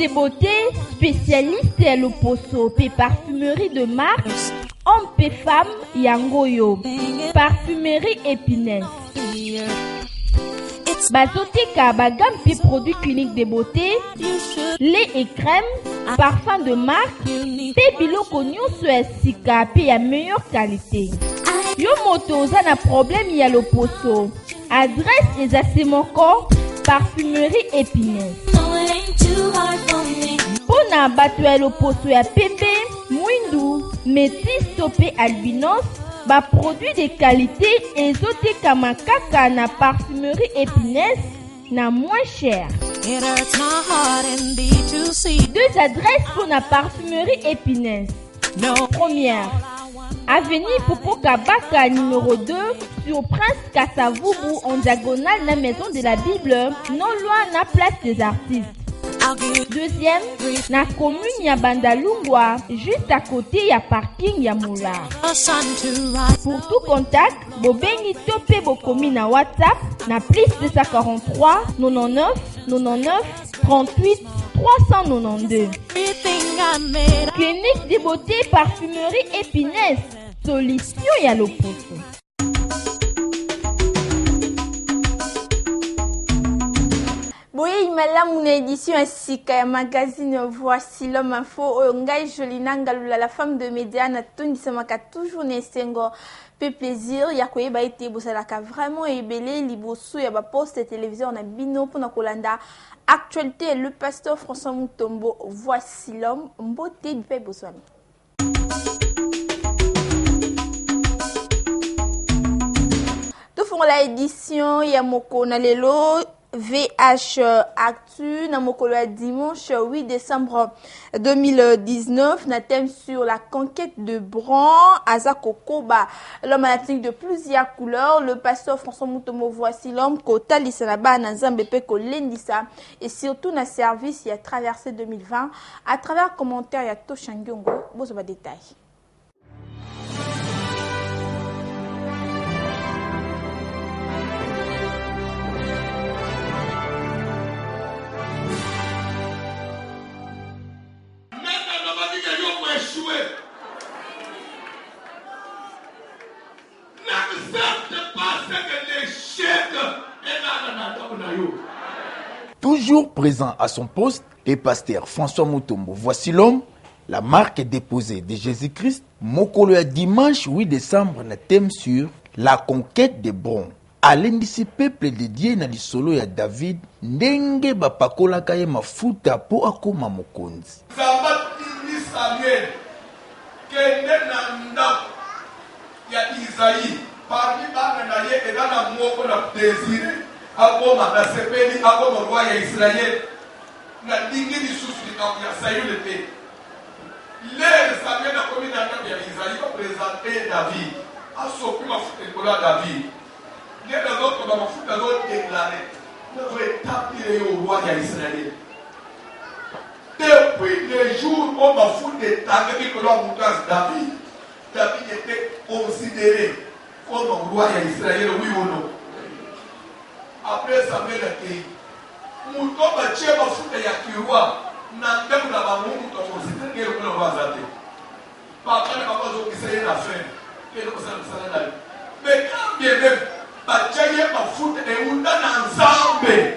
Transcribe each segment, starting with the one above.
de beauté, spécialiste à l'Oposo, et parfumerie de marque, homme et femme, Yangoyo, parfumerie Épinès. Bazoteka bagam pi produits cliniques de beauté, lait et crème, parfum de marque, pe biloko nyonso ya sika pe ya meilleure qualité. Yo moto oza na problème ya loposo. Adresse ezasi moko, parfumerie Épinès. Pona bato ya loposo ya pembe, mwindu, métis to pe albinos, ba produit de qualité ezotekama kaka na parfumerie Épinès na moins cher. Deux adresses pour la parfumerie Épinès. Première, avenue Popo Kabaka numéro 2 sur Prince Kasavubu en diagonale la maison de la Bible, non loin la place des artistes. Deuxième, na commune ya Bandalungwa, juste à côté ya parking ya Moula. Pour tout contact, bobengi topé bokomi na WhatsApp na plus 243 99 99 38 392. Clinique de beauté parfumerie Épinès, solution ya lopoto. Boye imala mon édition asika ya magazine Voici l'homme info ngai Jolina Ngalula la femme de média na tondissamaka toujours nesengo pe plaisir ya koyeba ete bosalaka vraiment ebele liboso ya ba poste télévision na bino pona kolanda actualité le pasteur François Mutombo Voici l'homme mbote bipe boswami. Tout font la édition ya moko na lelo VH Actu na mokolo ya dimanche 8 décembre 2019 na thème sur la conquête de Bran Azako Koba, l'homme à la technique de plusieurs couleurs, le pasteur François Mutombo Voici l'homme Kota Lisanaba na Nzambe pe ko lendisa et surtout na service ya traversé 2020 à travers commentaire ya Toshangiongo bozo ba détail. Toujours présent à son poste, le pasteur François Mutombo Voici l'homme, la marque déposée de Jésus-Christ, mokolo ya dimanche 8 décembre na thème sur la conquête de Bron. À l'indice peuple dédié na lisolo ya David, ndenge bapakolaka ye mafuta po akoma mokonzi. Samuel, kende na ndako ya Isaïe, parmi bana na ye edana moko na désiré, akoma na sepeli, akoma roi ya Israël, na dingi lisusu likambo ya Sayule te. Lere Samuel na komi na ndako ya Isaïe ko présenter David, asopi mafuta likolo ya David. Lere zoto ba mafuta zo déclaré, zo établir yo roi ya Israël. Depuis le jour où on m'a foutu que David, David était considéré comme un roi d'Israël, oui ou non. Après Samuel a dit, Moutomba tchè m'a foutu ya roi, n'a pas la maman qui t'a considéré comme un roi zate. Papa n'a pas besoin de s'y la fin, mais quand bien même, Bachaya m'a foutu et on a ensemble.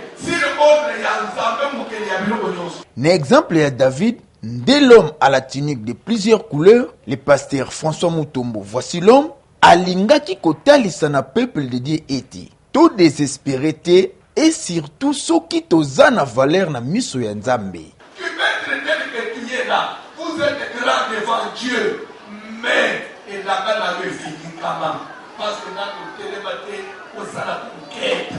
N'exemple à David, dès l'homme à la tunique de plusieurs couleurs, le pasteur François Mutombo Voici l'homme, alinga ki kotalisa na peuple de Dieu eti. Tout désespérité et surtout ceux qui toza na valeur na miso ya Nzambe. Tu es là, vous êtes grand devant Dieu, mais il n'a pas la physiquement. Parce que dans le télématé, on s'en a conquête.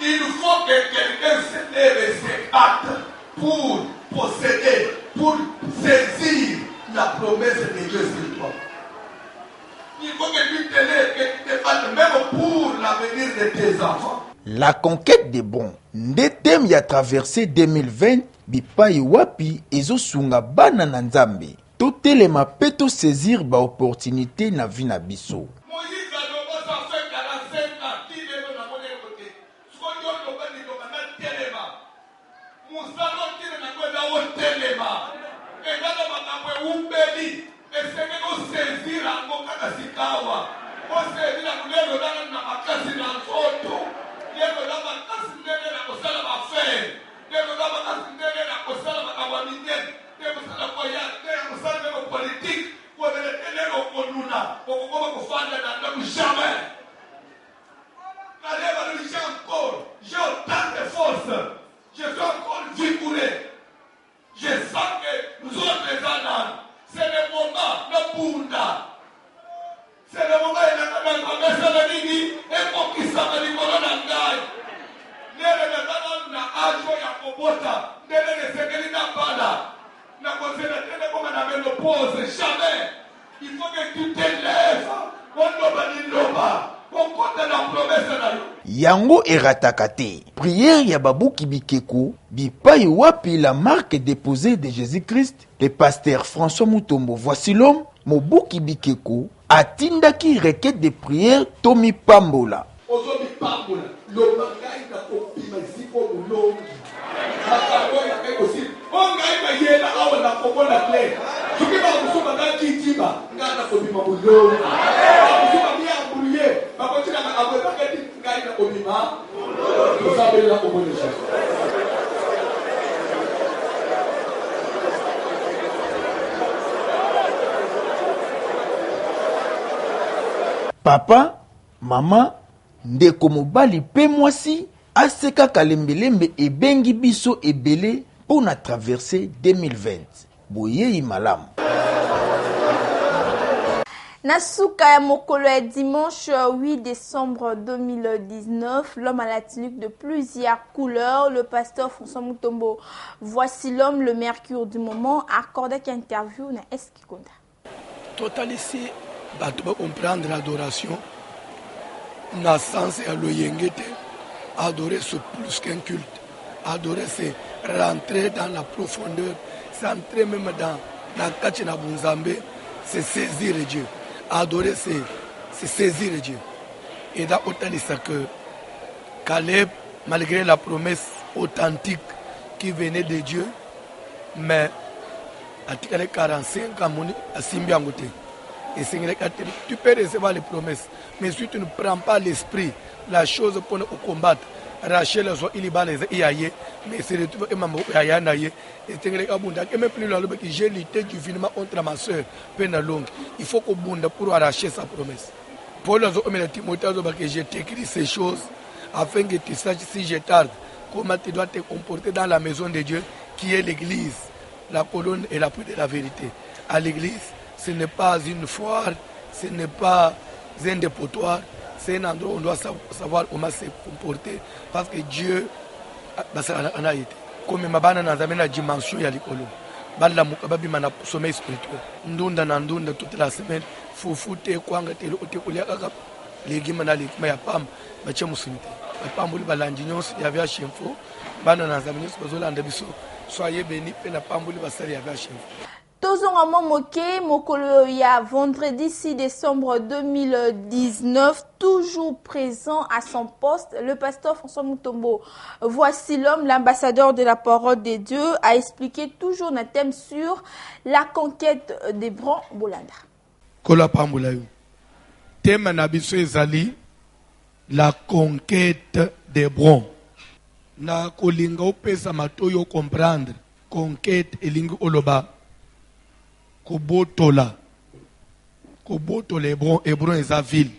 Il faut que quelqu'un se lève et se batte pour posséder, pour saisir la promesse de Dieu sur toi. Il faut que tu te lèves, que tu te battes même pour l'avenir de tes enfants. La conquête des bons. Ndetem ya traversé 2020, bipai wapi ezo sunga bana na Nzambe. Totelema peto saisir ba opportunité na vie na biso. Yango eratakate. Prière ya Babuki Bikeko, bipai wapi la marque déposée de Jésus-Christ, le pasteur François Mutombo. Voici l'homme, Mobuki Bikeko, atindaki requête de prière Tomi Pambola. Papa, maman, ndeko mobali pe mwasi, aseka kalembelembe ebengi biso ebele pour na traverser 2020. Boyei malamu. Nasuka ya mokolo ya dimanche 8 décembre 2019, l'homme à la tunique de plusieurs couleurs, le pasteur François Mutombo. Voici l'homme, le mercure du moment, accordé qu'interview na Eskikonda. Totalisé, tu vas comprendre l'adoration, na sens et l'oyengete. Adorer c'est plus qu'un culte. Adorer c'est rentrer dans la profondeur, c'est entrer même dans la Kachina Bunzambe, c'est saisir Dieu. Adorer, c'est saisir Dieu. Et dans autant de ça que Caleb, malgré la promesse authentique qui venait de Dieu, mais à 45 ans, à Simbiangote. Et tu peux recevoir les promesses, mais si tu ne prends pas l'esprit, la chose pour nous combattre, Rachel il va les iaye, mais c'est le tout et maman yanaye, et t'es abondant. Et même plus la loi qui j'ai lutté divinement contre ma soeur, peine longue. Il faut qu'on bonde pour arracher sa promesse. Pour les autres, que j'ai écrit ces choses afin que tu saches si je tarde, comment tu dois te comporter dans la maison de Dieu, qui est l'église, la colonne et l'appui de la vérité. À l'église, ce n'est pas une foire, ce n'est pas un dépotoir. C'est un endroit où on doit savoir comment se comporter parce que Dieu a été. Comme ma bana n'a jamais la dimension ya likolo. Bala mukababi mana sommeil spirituel. Ndunda na ndunda toute la semaine. Fufute kwanga tele otekolia kaka. Legima na lekima ya pam bache musimite. Pam buli balanji nyonso ya vya chemfo. Bana na zamini bazolanda biso. Soyez bénis pe na pam buli basali ya vya chemfo. Tozonga moke mokolo ya vendredi 6 décembre 2019, toujours présent à son poste, le pasteur François Mutombo. Voici l'homme, l'ambassadeur de la parole de Dieu, a expliqué toujours un thème sur la conquête des Brons Bolanda. Kola pambulayo. Thème nabiso ezali la conquête des Brons. Na kolinga opesa matoyo comprendre conquête elingi oloba. Kobotola Hébron eza ville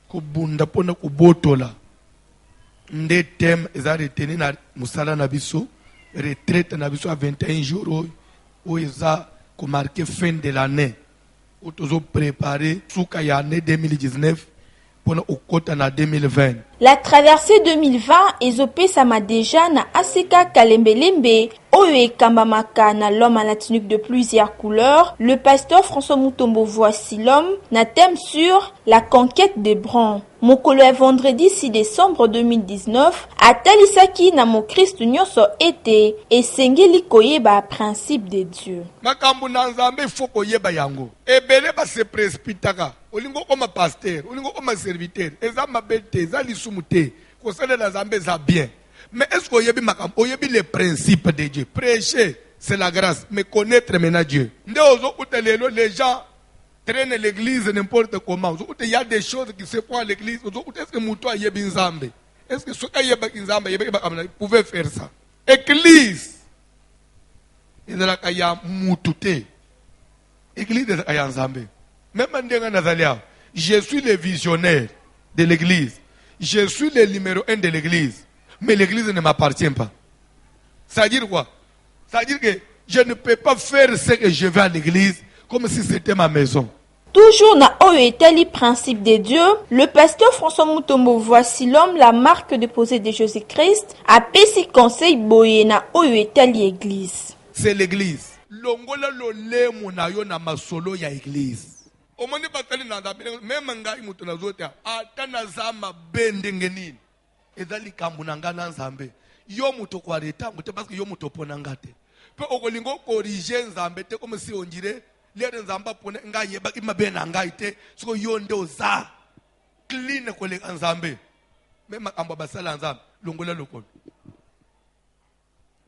kobunda pona kobotola nde thème eza retenu na musala na biso retraite na biso à 21 jours oyo eza komarke fin de l'année oyo tozo préparer suka ya année 2019 pona okota na 2020. La traversée 2020 ezopé sama déjà na Aseka Kalembelembe oyo ekambamaka na l'homme à la tunique de plusieurs couleurs. Le pasteur François Mutombo voici l'homme na thème sur la conquête des Brons. Mokolo ya vendredi 6 décembre 2019 atalisaki na mo Christ nyonso ete esengeli koyeba principe de Dieu. Makambo na Nzambe faut koyeba yango. Ebele ba se précipitaka. Olingo koma pasteur, olingo koma serviteur, eza mabete, eza lisumute. kosalela nzambe za bien. Mais est-ce qu'on y a les principes de Dieu? Prêcher, c'est la grâce. Mais connaître maintenant Dieu. Les gens traînent l'église n'importe comment. Il y a des choses qui se font à l'église. Est-ce que Moutoua y a bien Nzambe? Est-ce que ceux qui pouvaient faire ça? Église. Il y a Moutouté. Église il y a Nzambe. Même je suis le visionnaire de l'église. Je suis le numéro 1 de l'église. Mais l'église ne m'appartient pas. Ça veut dire quoi? Ça veut dire que je ne peux pas faire ce que je veux à l'église comme si c'était ma maison. Toujours na Oyoetali principe de Dieu, le pasteur François Mutombo Voici l'homme, la marque déposée de Jésus-Christ, a pesi conseil boye na Oyoetali église. C'est l'église. Longola lole munayo na masolo ya église. Omoni batali na même ngai mutu na zote ata na zama bendengenini. Ezali kambu na ngana nzambe. Yo mutu kwa reta mutu parce que yo mutu pona ngate. Pe okolingo corriger nzambe te comme si on dirait les nzamba pona ngaye ba imabe na ngai te so yo nde oza clean ko le nzambe. Même amba basala nzambe longola lokolo.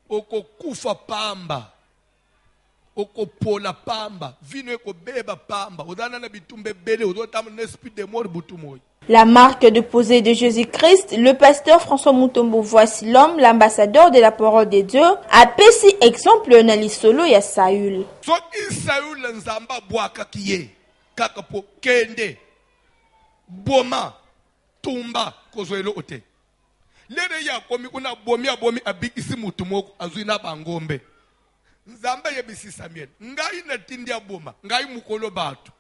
Oko kufa pamba. Oko pola pamba. Vino eko beba pamba. Odana na bitumbe bele odotam n'esprit de mort butumoy. La marque déposée de Jésus-Christ, le pasteur François Mutombo Voici l'homme, l'ambassadeur de la parole de Dieu, a pesi exemple na lisolo ya Saül. So Saül nzamba bwaka kiye kaka po kende boma tumba kozwelo ote. Lere ya komi kuna bomi abikisi mutu moko azwina bangombe. Nzamba yebisi Samuel. Ngai na tindia boma, ngai mukolo batu.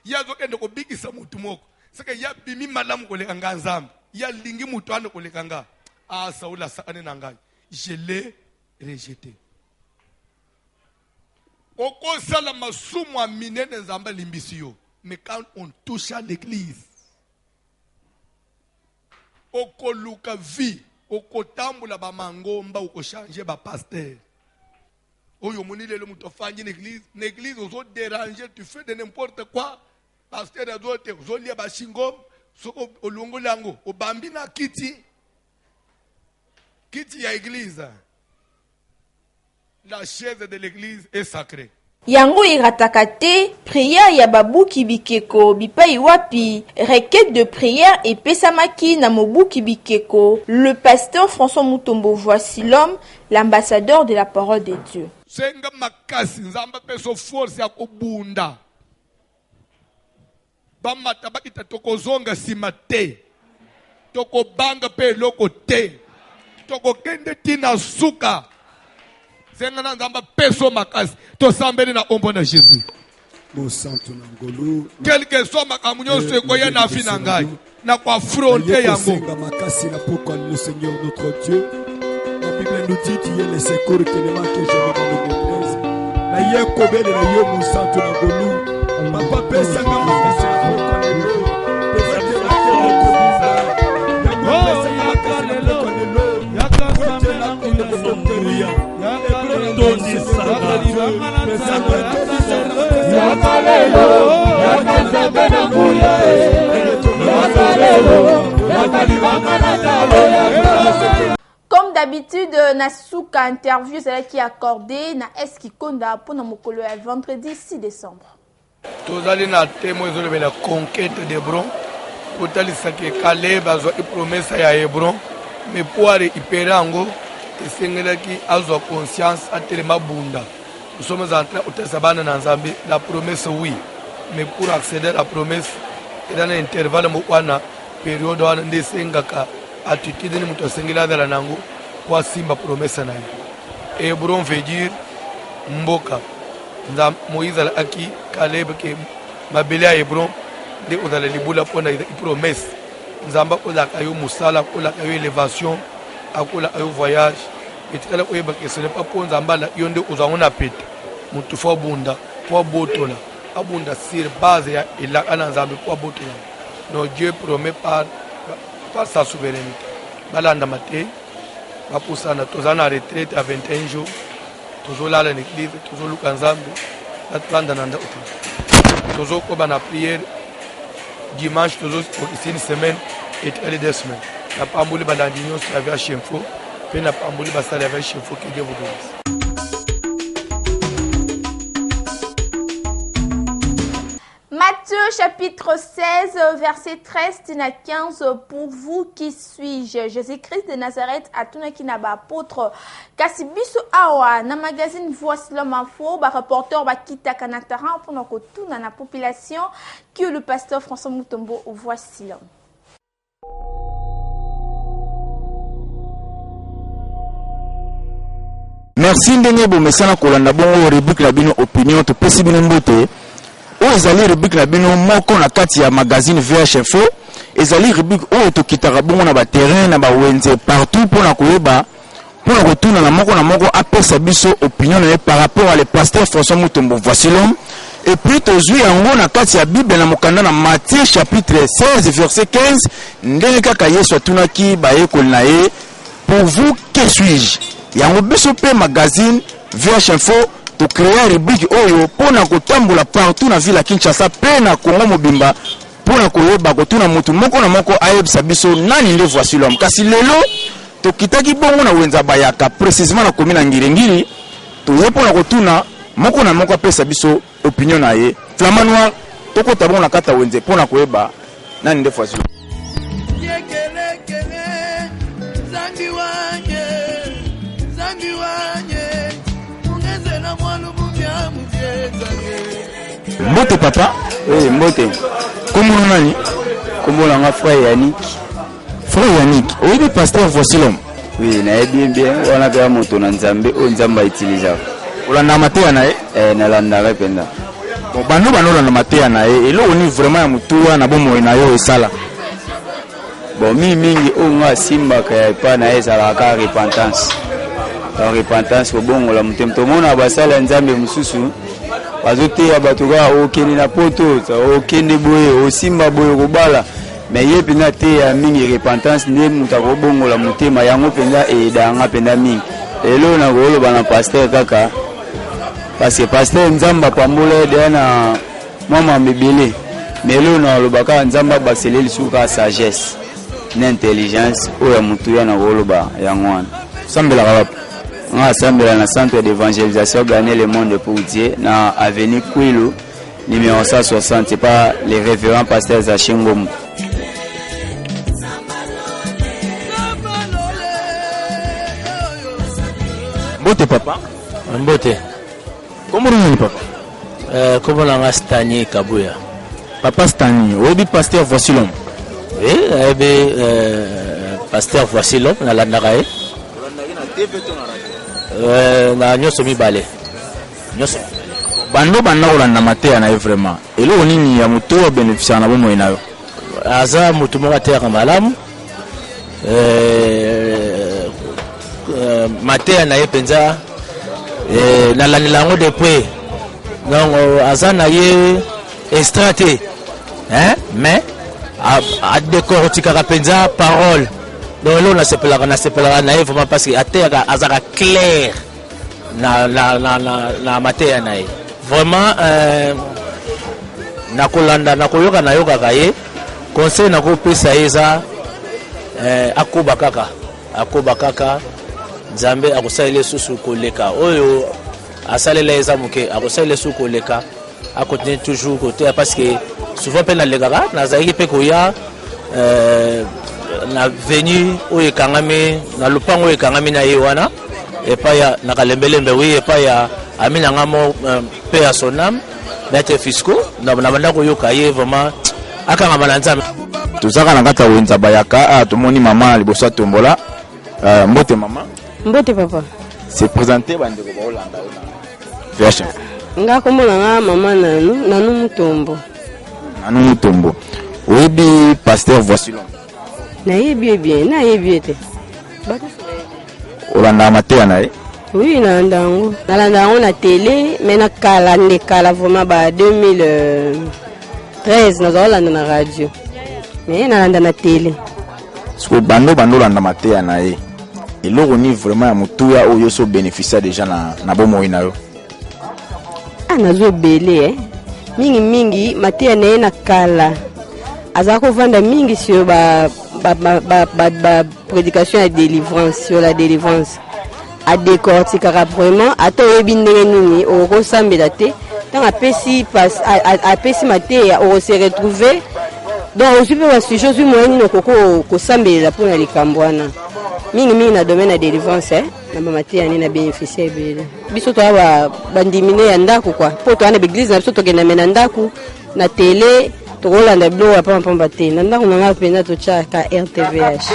Yazo kende ko bikisa mutu moko. Saka ya bimi malamu koleka nga nzambe. Ya lingi mutu ane koleka nga. Ah Saoula sa ane na ngai. Je l'ai rejeté. Oko sala masumu aminene nzamba limbisi yo. Mais quand on touche à l'église, oko luka vie, oko tambula ba mangomba, oko changer ba pasteur. Oyo moni lelo muto fanyi l'église ozo déranger, tu fais de n'importe quoi. Pasteur azote ozolia ba shingom, soko olongo lango, obambi na kiti ya église. La chaise de l'église est sacrée. Yango iratakate, prière ya babuki bikeko, bipai wapi, requête de prière et pesamaki na mobuki bikeko. Le pasteur François Mutombo Voici l'homme, l'ambassadeur de la parole de Dieu. Senga makasi nzamba peso force ya kobunda. Bamata bakita tokozonga sima te. Tokobanga pe loko te. Tokokende tina suka. Senga nzamba peso makasi. Tosambeli na ombo na Jésus. Quel que soit makamunyo sekoya na fina ngai. Na kwa fronte yango. Makasi na pourquoi le Seigneur notre Dieu. La Bible nous dit tu es le secours que ne manque jamais dans nos déplaise. Na ye kobele na ye musantu na golu. Papa pesa nga makasi na pourquoi le pesa te la kobiza. Ya pesa nga makasi na pourquoi le ya kasa na kobiza. Ya tondi sana. Pesa ya malelo. Ya kasa bena muya. Ya malelo. Ya kalibanga na talo. Comme d'habitude, Nasuka interview c'est qui accordé na Eski Konda pour mokolo ya vendredi 6 décembre. Tozali na témoin de la conquête d'Hébron. Pour talisa que Caleb a une promesse à Hébron, mais pour récupérer ango, c'est qui a conscience à tellement bunda. Nous sommes en train de sabana na Nzambe, la promesse oui, mais pour accéder à la promesse, il y a un intervalle mokwana période où on desengaka attitude ni muto sengila dala nango kwa simba promesse na ye. Hébron veut dire mboka. Moïse a acquis Caleb ke mabele à Hébron de odala libula pona promesse. Nzamba ola kayo musala ola kayo élévation akola kayo voyage et tala oyeba que ce n'est pas pour nzamba la yonde ozangona pete mutu fo bunda po botola abunda sur base ya ila ana nzambe po botola. Non, Dieu promet par sa souveraineté. Balanda maté va pour ça na tozana retraite à 21 jours. Tozola à l'église, tozolu kanzambe, la planda nanda oto. Tozoko bana prière dimanche tozo ici une semaine et elle 2 semaines. na pamboli balandi nyonso ya VH Info pe na pamboli basala ya VH Info que Dieu vous bénisse. Matthieu chapitre 16, verset 13 à 15. Pour vous, qui suis-je? Jésus-Christ de Nazareth, à tout qui n'a pas apôtre. Kasibisu awa, na magazine Voici l'homme info, ba reporter ba kita kanataran pour nous tout dans la population, qui est le pasteur François Mutombo. Voici l'homme. Merci ndenge bomesana kolanda bongo rubrique la bino opinion to pesi bino mbote. O ezali rubrique la bino moko na kati ya magazine VH Info. Ezali rubrique o to kitaka bongo na ba terrain na ba wenze partout pour na koyeba pour na kotuna na moko apesa biso opinion na par rapport à le pasteur François Mutombo. Voici l'homme. Et puis tozui yango na kati ya Bible na mokanda na Matthieu chapitre 16 verset 15 ndenge kaka Yesu atunaki ba yekoli na ye, pour vous qui suis-je? Yango biso pe magazine VH Info to créer rubrique oyo pona kotambola partout na ville ya Kinshasa pe na Kongo mobimba pona koyeba kotuna mutu moko na moko ayebisa biso nani nde Voici l'homme. Kasi lelo to kitaki bongo na wenza bayaka précisément na komina ngirengiri to ye pona kotuna moko na moko apesa biso opinion na ye. Flamand Noir to kota bongo na kata wenze pona koyeba nani nde Voici l'homme. Mbote papa? Oui, Mbote. Comment on a dit? Comment on a frère Yannick? Frère Yannick, oui, le pasteur Voici l'homme. Oui, bien. On a fait un moto dans Nzambe, on Nzamba utilise. On a namaté à nae? Na landara penda. Bon, bano la namaté à nae. Et là, on est vraiment à Moutoua, na bon moyenayo et sala. Bon, mingi, on a simba kaya pa na esa la ka repentance. La repentance, bon, la mutem. Tout le monde a basala Nzambe mususu. Bazote ya batuka okeni na poto okende boye osimba boye kobala mais ye pena te ya mingi repentance ne mutako bongola mutema yango penda edanga penda mingi elo na golo bana pasteur kaka parce que pasteur Nzamba pambola de na mama mebele mais elo na lobaka Nzamba baseleli suka sagesse na intelligence oya mutu ya na golo ba yango wana sambela kala. On a assemblé dans le centre d'évangélisation Gagner le monde pour Dieu, dans l'avenue Kouilou, numéro 160, c'est pas les référents pasteurs Zachingom. Mbote papa? Mbote. Comment on dit papa? Comment on a Stani Kabouya? Papa Stani, oui, pasteur Voici l'homme. Oui, pasteur Voici l'homme, na landarae. Na nyoso mibale nyoso bando kolanda mateya na ye vraiment eloko nini ya moto oyo bénéficia na bomoi na yo? aza motu moko ateyaka malamu mateya na ye mpenza nalandela yango depuis donc aza na ye extra te mais adekortikaka mpenza parole. Donc là on a sepelaka na ye vraiment parce que ateyaka azaka clair na mateya na ye vraiment nakolanda nakoyoka nayokaka ye conseil nakopesa ye eza akoba kaka Nzambe akosalela susu koleka oyo asalela eza moke akosalela susu koleka akontinue toujours côté parce que souvent pe nalekaka nazalaki pe koya na venu oyo ekangami na lupango oyo ekangami na ye wana epai ya na kalembelembe oui epai ya ami na ngamo pe ya sonam maître fiscaux na banda koyoka ye vraiment akangama na Nzambe. Tozaka na kata wenza bayaka tomoni mama liboso tombola. Mbote mama? Mbote papa. C'est présenté bandeko ba Holanda VH. Nga komona nga mama nanu Mutombo. Nanu Mutombo. Oyebi pasteur Voici l'homme. Nayebi bien, nayebi te. Olanda mateya na ye? Oui, nalanda yango na télé, mais na kala vraiment ba 2013 nazolanda na radio. Mais nalanda na télé. Parce que bando landa mateya na ye. Eloko ni vraiment ya mutuya oyo so bénéficia déjà na bomoi na yo. Nazo belé mingi mateya na ye na kala. Azako vanda mingi sur ba prédication à délivrance, sur la délivrance. À décortiquer vraiment, à tout ebindé au ressemble te, tant à pessi maté, on se retrouver. Donc aussi pour la chose moyenne no koko ko sambela pour na likambwana. Mingi na domaine de délivrance na maté ani na bénéficiaire bele. Biso to ba bandimine ya ndako quoi. Po to ana église na biso to kena mena ndako na télé to rolanda blo pa pamba te. Na ndako na pena to cha ka RTVH.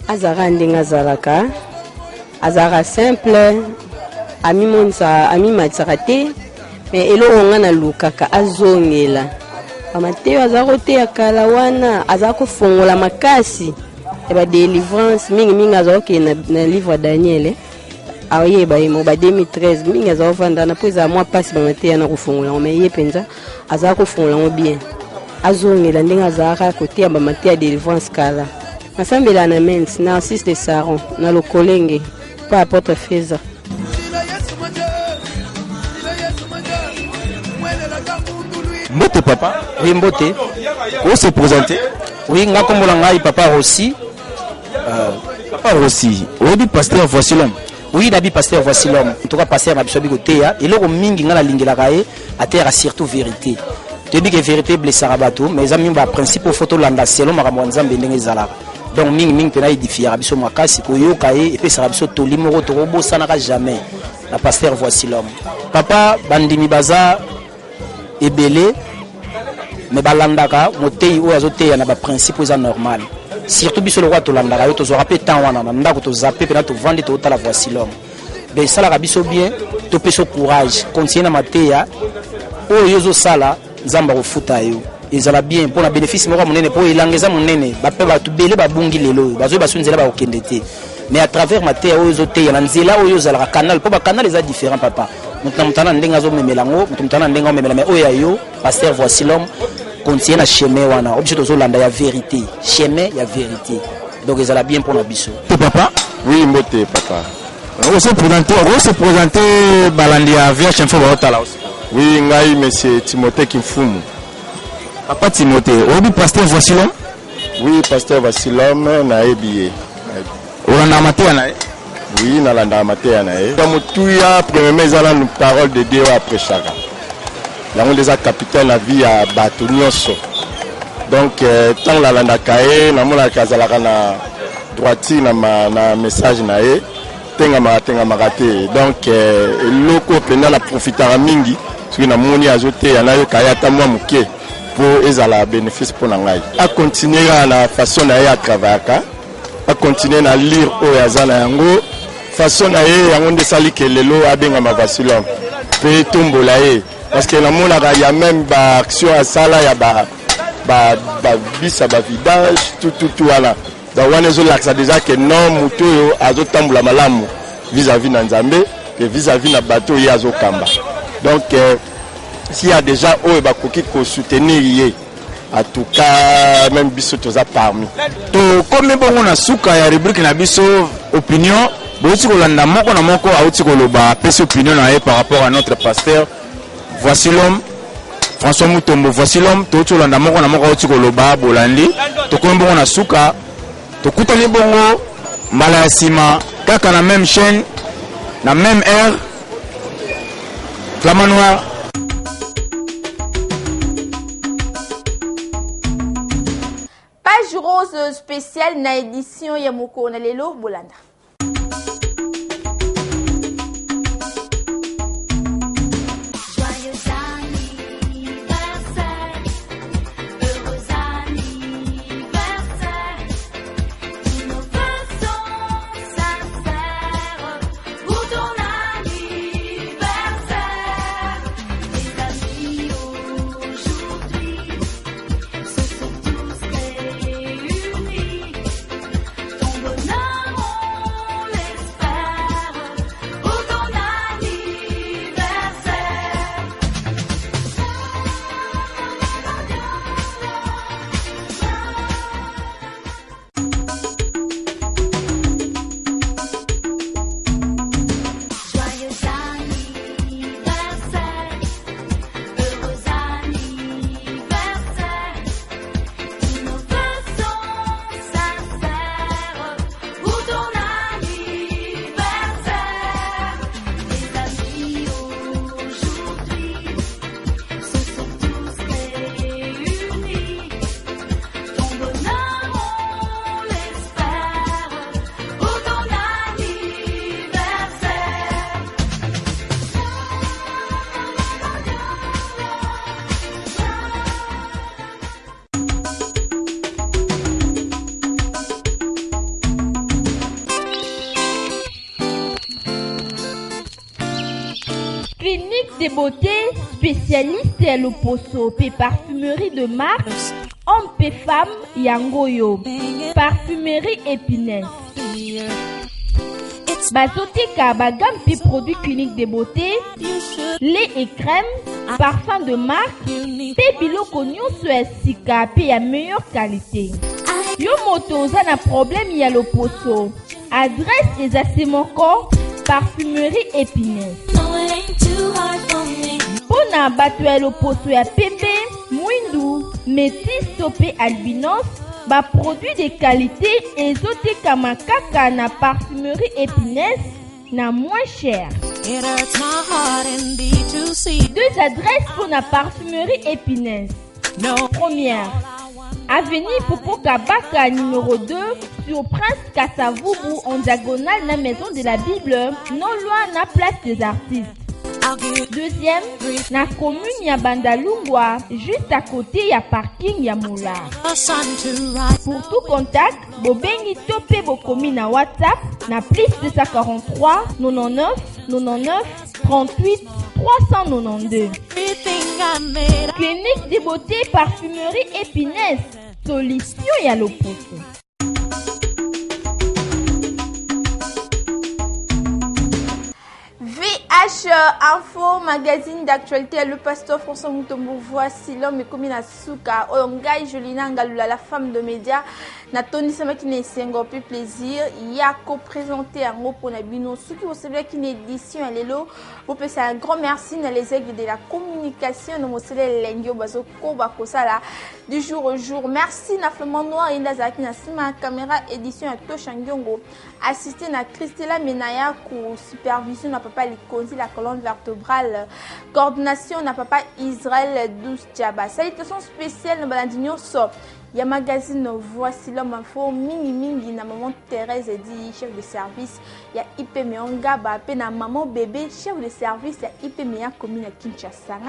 Azara ndinga zalaka. Azara simple ami monsa ami matsarate mais elo nga na lukaka azongela. Mateo azarote ya kalawana azako fongola makasi eba délivrance mingi azaroke na livre Daniel aye ba imo ba 2013 mingi azovanda na poza moi passe ba Mateo na kufongola mais ye penza azako fongola mo bien azongela ndinga azaka kote ya ba Mateo délivrance kala nasambela na mens na Narcisse de Saron na lo kolenge pa apôtre Feza. Mbote papa, oui Mbote. Où se présenter? Oui, nga kombola ngai papa Rossi. Papa Rossi, obi pasteur voici l'homme. Oui, nabi pasteur voici l'homme. En tout cas pasteur na biso bigoteya, eloko mingi nga na lingela kae a terre surtout vérité. Tu dis que vérité blessera bateau, mais amis ba principe photo landa selon makambo nzambe ndenge zala. Donc mingi pena édifier biso makasi ko yo kae et puis ça biso to limoro to robo sanaka jamais. La pasteur voici l'homme. Papa bandimi baza ebele mais balandaka motei o azoteya na ba principe za normal surtout biso le roi to landaka yo to zo rappeler temps wana na ndako to zapper pena to vendre to tala voici l'homme ben ça la biso bien to peso courage continuer na mateya o yozo sala nzamba ko futa yo ezala bien pour na bénéfice moko monene pour ilangeza monene ba pe ba to bele ba bungi lelo bazo ba sunzela ba okendete mais à travers mateya o yozoteya na nzela o yozala canal pour ba canal est différent papa. Mutana ndenga zo memelango mutana ndenga memela mais oya yo pasteur voici l'homme continue na chemin wana objet zo landa ya vérité chemin ya vérité donc ezala bien pour na biso papa. Oui Mbote papa. On se présenter balandi ya vierge info ba otala aussi. Oui ngai monsieur Timothée Kimfumu. Papa Timothée, obi pasteur voici l'homme. Oui pasteur voici l'homme na ebié. Olanda maté na oui, dans la matière. Comme tout y a, premièrement, ils ont une parole de Dieu après chacun. Là, on les a capitaine la vie à Batonioso. Donc, tant la landa kae, na mona kazalaka na droite na message na e, tenga marate. Donc, loko penda la profitara mingi, parce que na moni azote ya na yo kaya ta mwa muke pour ezala bénéfice pour nangai. A continuer la façon na ya travailler, a continuer à lire au yazana yango. Façon na ye yango ndesali ke lelo abenga mavasilo pe tombola ye parce que na mona il y a même ba action à sala ya ba bisa ba vidage tout voilà donc wana zo laksa déjà que non muto yo azotambola malamu vis-à-vis na nzambe que vis-à-vis na bateau ye azokamba donc s'il y a déjà o ba koki ko soutenir ye en tout cas même biso toza parmi to comme bon na suka ya rubrique na biso opinion. Bosi kolanda moko na moko auti koloba pese opinion na ye par rapport à notre pasteur voici l'homme François Mutombo voici l'homme to kolanda moko na moko auti koloba bolandi to ko mbongo na suka to kutani bongo mbala ya sima kaka na même chaîne na même heure Flamand Noir. Page rose spéciale na édition ya moko na lelo bolanda. des beauté, spécialiste à l'Oposo, pe parfumerie de marque, homme pe femme, yangoyo, parfumerie épinesse. Bazoteka bagam pe produits cliniques de beauté, lait et crème, parfum de marque, pe biloko nyonso ya sika pe ya meilleure qualité. Yo moto za na problème ya l'Oposo. Adresse eza Semoko, parfumerie épinesse. Pona bato ya l'Oposo ya pembe, mwindu, métis to pe albinos, ba produit de qualité ezotekama kaka na parfumerie épinesse na moins cher. Deux adresses pour la parfumerie épinesse. Première, avenue Popo Kabaka numéro 2 sur Prince Kassavubu en diagonale la maison de la Bible, non loin na place des artistes. Deuxième, na commune ya Bandalungwa, juste à côté ya parking ya Moula. Pour tout contact, bobengi topé bokomi na WhatsApp na plus 243 99 99 38 392. Clinique de beauté parfumerie épinesse, solution ya l'Oposo. VH Info, magazine d'actualité, le pasteur François Mutombo, voici l'homme et comme Suka, Ongai Jolina Ngalula, la femme de médias, Natoni Samakine Sengo, plus plaisir, Yako présenté un mot pour Nabino, ceux qui vous savez qu'une édition à l'élo, vous pouvez un grand merci dans les aigles de la communication, nous vous savez l'engio bazo koba kosala du jour au jour. Merci na Flamand Noir et Lazaki na Sima caméra édition à Toshangyongo, assisté na Christella Menaya pour supervision na papa Likonzi la colonne vertébrale, coordination na papa Israël 12 Djaba. Salutation spéciale na Balandinho So. Il y a magazine Voici l'homme info mingi mingi na maman Thérèse dit chef de service. Il y a IP Meonga ba pe na maman bébé chef de service. Il y a IP Meya commune à Kinshasa.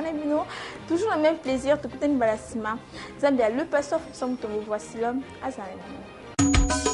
Toujours le même plaisir. Tout le temps balasima. Zambia le pasteur François Mutombo. Voici l'homme. Azalema.